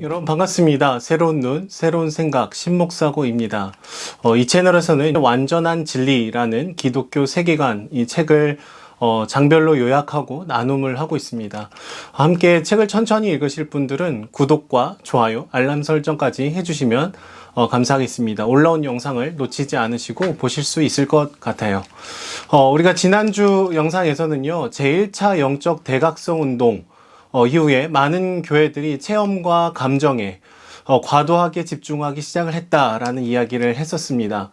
여러분 반갑습니다. 새로운 눈, 새로운 생각, 신목사고입니다. 이 채널에서는 완전한 진리라는 기독교 세계관, 이 책을 장별로 요약하고 나눔을 하고 있습니다. 함께 책을 천천히 읽으실 분들은 구독과 좋아요, 알람 설정까지 해주시면 감사하겠습니다. 올라온 영상을 놓치지 않으시고 보실 수 있을 것 같아요. 우리가 지난주 영상에서는요, 제1차 영적 대각성 운동 이후에 많은 교회들이 체험과 감정에 과도하게 집중하기 시작을 했다라는 이야기를 했었습니다.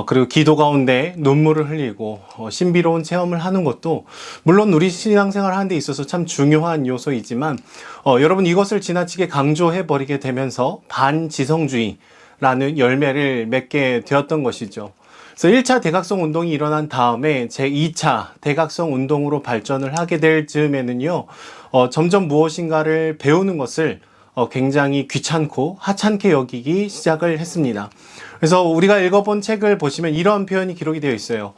그리고 기도 가운데 눈물을 흘리고 신비로운 체험을 하는 것도 물론 우리 신앙생활 하는 데 있어서 참 중요한 요소이지만 여러분 이것을 지나치게 강조해 버리게 되면서 반지성주의라는 열매를 맺게 되었던 것이죠. 그래서 1차 대각성 운동이 일어난 다음에 제2차 대각성 운동으로 발전을 하게 될 즈음에는요, 점점 무엇인가를 배우는 것을 굉장히 귀찮고 하찮게 여기기 시작을 했습니다. 그래서 우리가 읽어본 책을 보시면 이런 표현이 기록이 되어 있어요.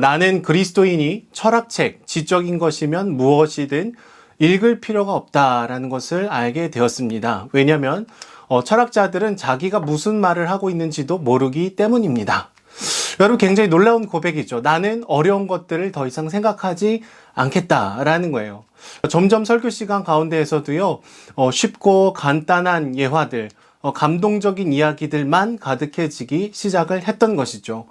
나는 그리스도인이 철학책, 지적인 것이면 무엇이든 읽을 필요가 없다라는 것을 알게 되었습니다. 왜냐하면 철학자들은 자기가 무슨 말을 하고 있는지도 모르기 때문입니다. 여러분 굉장히 놀라운 고백이죠. 나는 어려운 것들을 더 이상 생각하지 않겠다라는 거예요. 점점 설교 시간 가운데에서도요, 쉽고 간단한 예화들, 감동적인 이야기들만 가득해지기 시작을 했던 것이죠.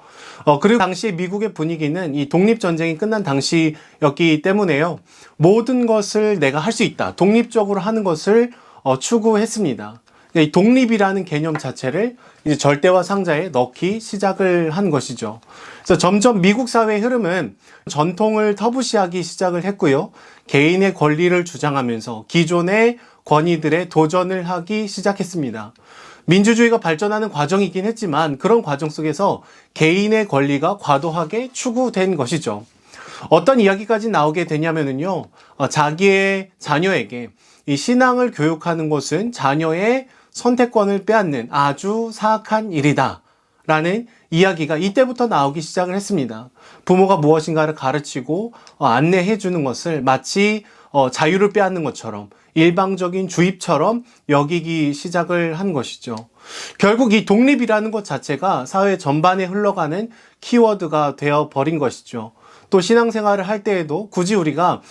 그리고 당시 미국의 분위기는 이 독립전쟁이 끝난 당시였기 때문에요. 모든 것을 내가 할 수 있다. 독립적으로 하는 것을 추구했습니다. 이 독립이라는 개념 자체를 이제 절대화 상자에 넣기 시작을 한 것이죠. 그래서 점점 미국 사회의 흐름은 전통을 터부시하기 시작을 했고요. 개인의 권리를 주장하면서 기존의 권위들에 도전을 하기 시작했습니다. 민주주의가 발전하는 과정이긴 했지만 그런 과정 속에서 개인의 권리가 과도하게 추구된 것이죠. 어떤 이야기까지 나오게 되냐면요, 자기의 자녀에게 이 신앙을 교육하는 것은 자녀의 선택권을 빼앗는 아주 사악한 일이다 라는 이야기가 이때부터 나오기 시작을 했습니다. 부모가 무엇인가를 가르치고 안내해 주는 것을 마치 자유를 빼앗는 것처럼 일방적인 주입처럼 여기기 시작을 한 것이죠. 결국 이 독립이라는 것 자체가 사회 전반에 흘러가는 키워드가 되어버린 것이죠. 또 신앙생활을 할 때에도 굳이 우리가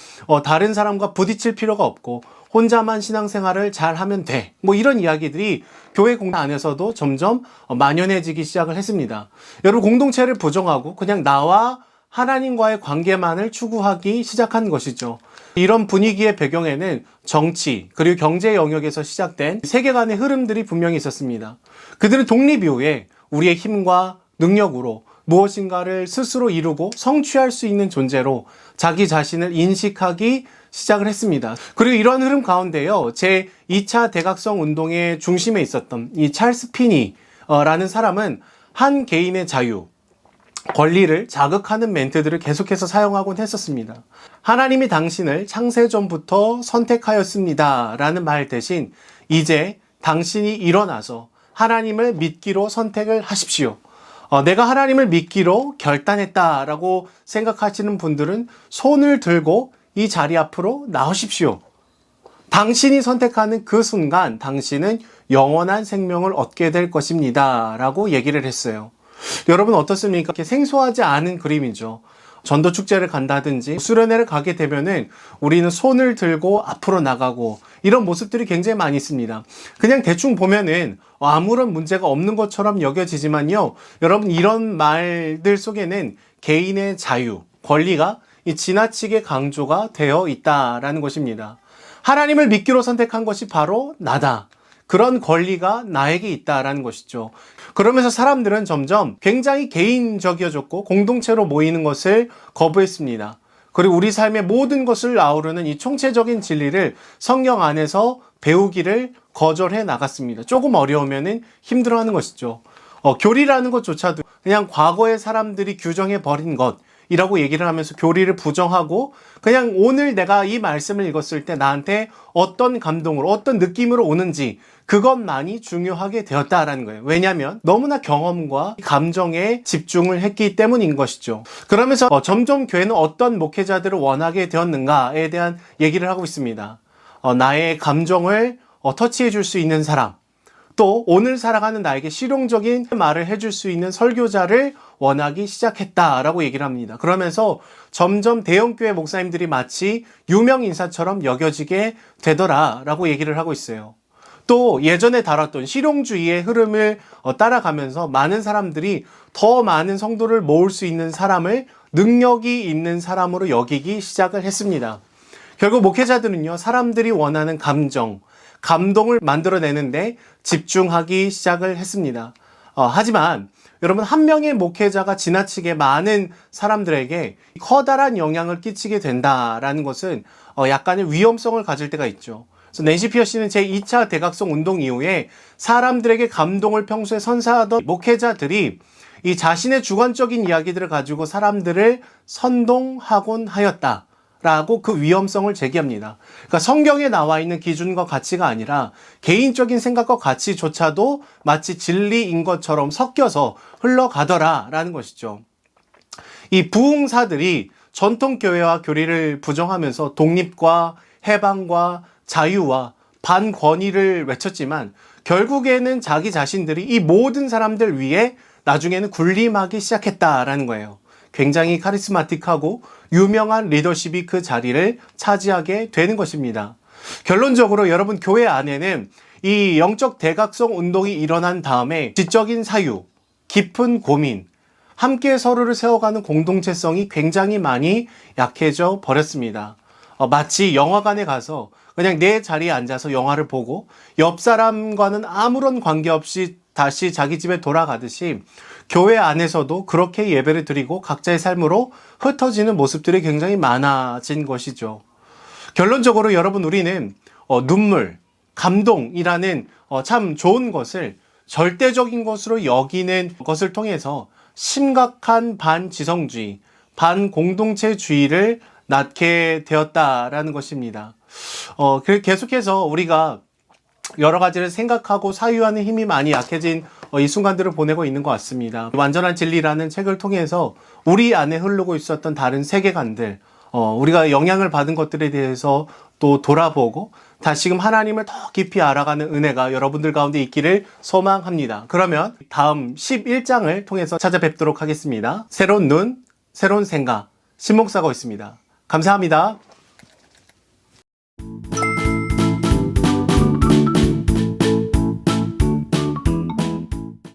다른 사람과 부딪힐 필요가 없고 혼자만 신앙생활을 잘 하면 돼. 뭐 이런 이야기들이 교회 공동체 안에서도 점점 만연해지기 시작을 했습니다. 여러분 공동체를 부정하고 그냥 나와 하나님과의 관계만을 추구하기 시작한 것이죠. 이런 분위기의 배경에는 정치 그리고 경제 영역에서 시작된 세계관의 흐름들이 분명히 있었습니다. 그들은 독립 이후에 우리의 힘과 능력으로 무엇인가를 스스로 이루고 성취할 수 있는 존재로 자기 자신을 인식하기 시작을 했습니다. 그리고 이런 흐름 가운데요, 제2차 대각성 운동의 중심에 있었던 이 찰스 피니라는 사람은 한 개인의 자유, 권리를 자극하는 멘트들을 계속해서 사용하곤 했었습니다. 하나님이 당신을 창세전부터 선택하였습니다 라는 말 대신 이제 당신이 일어나서 하나님을 믿기로 선택을 하십시오. 내가 하나님을 믿기로 결단했다라고 생각하시는 분들은 손을 들고 이 자리 앞으로 나오십시오. 당신이 선택하는 그 순간 당신은 영원한 생명을 얻게 될 것입니다 라고 얘기를 했어요. 여러분 어떻습니까? 이렇게 생소하지 않은 그림이죠. 전도 축제를 간다든지 수련회를 가게 되면은 우리는 손을 들고 앞으로 나가고 이런 모습들이 굉장히 많이 있습니다. 그냥 대충 보면은 아무런 문제가 없는 것처럼 여겨지지만요, 여러분 이런 말들 속에는 개인의 자유, 권리가 지나치게 강조가 되어 있다라는 것입니다. 하나님을 믿기로 선택한 것이 바로 나다. 그런 권리가 나에게 있다라는 것이죠. 그러면서 사람들은 점점 굉장히 개인적이어졌고 공동체로 모이는 것을 거부했습니다. 그리고 우리 삶의 모든 것을 아우르는 이 총체적인 진리를 성경 안에서 배우기를 거절해 나갔습니다. 조금 어려우면은 힘들어하는 것이죠. 교리라는 것조차도 그냥 과거의 사람들이 규정해 버린 것 이라고 얘기를 하면서 교리를 부정하고 그냥 오늘 내가 이 말씀을 읽었을 때 나한테 어떤 감동으로 어떤 느낌으로 오는지 그것만이 중요하게 되었다라는 거예요. 왜냐하면 너무나 경험과 감정에 집중을 했기 때문인 것이죠. 그러면서 점점 교회는 어떤 목회자들을 원하게 되었는가에 대한 얘기를 하고 있습니다. 나의 감정을 터치해 줄 수 있는 사람, 또 오늘 살아가는 나에게 실용적인 말을 해줄 수 있는 설교자를 원하기 시작했다라고 얘기를 합니다. 그러면서 점점 대형교회 목사님들이 마치 유명 인사처럼 여겨지게 되더라라고 얘기를 하고 있어요. 또 예전에 다뤘던 실용주의의 흐름을 따라가면서 많은 사람들이 더 많은 성도를 모을 수 있는 사람을 능력이 있는 사람으로 여기기 시작을 했습니다. 결국 목회자들은요, 사람들이 원하는 감동을 만들어내는데 집중하기 시작을 했습니다. 하지만 여러분, 한 명의 목회자가 지나치게 많은 사람들에게 커다란 영향을 끼치게 된다라는 것은 약간의 위험성을 가질 때가 있죠. 그래서 낸시 피어시는 제2차 대각성 운동 이후에 사람들에게 감동을 평소에 선사하던 목회자들이 이 자신의 주관적인 이야기들을 가지고 사람들을 선동하곤 하였다. 라고 그 위험성을 제기합니다. 그러니까 성경에 나와 있는 기준과 가치가 아니라 개인적인 생각과 가치조차도 마치 진리인 것처럼 섞여서 흘러가더라 라는 것이죠. 이 부흥사들이 전통교회와 교리를 부정하면서 독립과 해방과 자유와 반권위를 외쳤지만 결국에는 자기 자신들이 이 모든 사람들 위해 나중에는 군림하기 시작했다라는 거예요. 굉장히 카리스마틱하고 유명한 리더십이 그 자리를 차지하게 되는 것입니다. 결론적으로 여러분, 교회 안에는 이 영적 대각성 운동이 일어난 다음에 지적인 사유, 깊은 고민, 함께 서로를 세워가는 공동체성이 굉장히 많이 약해져 버렸습니다. 마치 영화관에 가서 그냥 내 자리에 앉아서 영화를 보고 옆 사람과는 아무런 관계없이 다시 자기 집에 돌아가듯이 교회 안에서도 그렇게 예배를 드리고 각자의 삶으로 흩어지는 모습들이 굉장히 많아진 것이죠. 결론적으로 여러분, 우리는 눈물, 감동이라는 참 좋은 것을 절대적인 것으로 여기는 것을 통해서 심각한 반지성주의, 반공동체주의를 낳게 되었다라는 것입니다. 계속해서 우리가 여러 가지를 생각하고 사유하는 힘이 많이 약해진 이 순간들을 보내고 있는 것 같습니다. 완전한 진리라는 책을 통해서 우리 안에 흐르고 있었던 다른 세계관들, 우리가 영향을 받은 것들에 대해서 또 돌아보고 다시금 하나님을 더 깊이 알아가는 은혜가 여러분들 가운데 있기를 소망합니다. 그러면 다음 11장을 통해서 찾아뵙도록 하겠습니다. 새로운 눈, 새로운 생각, 신목사가 있습니다. 감사합니다.